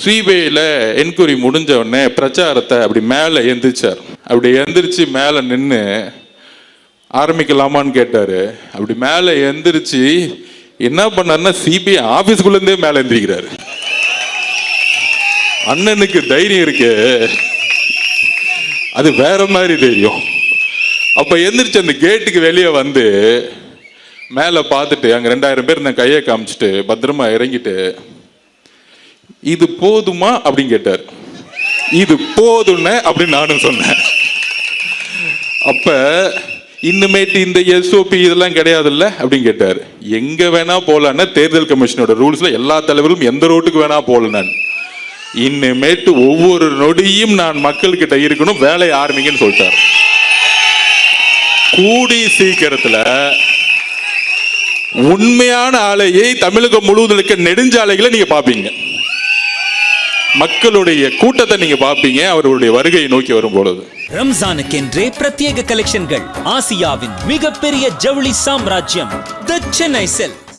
சிபிஐல enquiry முடிஞ்ச உடனே பிரச்சாரத்தை அப்படி மேலே எந்திரிச்சார். அப்படி எந்திரிச்சு மேலே நின்று ஆரம்பிக்கலாமான்னு கேட்டாரு. அப்படி மேலே எந்திரிச்சு என்ன பண்ணாருன்னா சிபிஐ ஆபீஸ்குள்ளேருந்தே மேலே எந்திரிக்கிறாரு. அண்ணனுக்கு தைரியம் இருக்கு, அது வேற மாதிரி தெரியும். அப்ப எந்திரிச்சு அந்த கேட்டுக்கு வெளியே வந்து மேலே பார்த்துட்டு அங்கே 2000 பேர் நான் கையை காமிச்சிட்டு பத்திரமா இறங்கிட்டு, இது போதுமா அப்படின்னு கேட்டார். இது போதும்னு அப்படின்னு நானும் சொன்னேன். அப்ப இன்னுமேட்டு இந்த SOP இதெல்லாம் கிடையாதுல்ல அப்படின்னு கேட்டார். எங்க வேணா போலான்னா தேர்தல் கமிஷனோட ரூல்ஸ்ல எல்லா தலைவர்களும் எந்த ரோட்டுக்கு வேணா போல. நான் இன்னுமேட்டு ஒவ்வொரு நொடியும் நான் மக்கள் கிட்ட இருக்கணும், வேலையை ஆரம்பிங்கன்னு சொல்லிட்டார். கூடி சீக்கிரத்துல உண்மையான ஆலையை தமிழகம் முழுவதும் இருக்க நெடுஞ்சாலைகளை நீங்க பாப்பீங்க, மக்களுடைய கூட்டத்தை நீங்க பாப்பீங்க அவருடைய வருகையை நோக்கி வரும் பொழுது. ரம்ஜானுக்கென்றே பிரத்யேக கலெக்ஷன்கள். ஆசியாவின் மிகப்பெரிய ஜவுளி சாம்ராஜ்யம் தி சென்னை சில்க்ஸ்.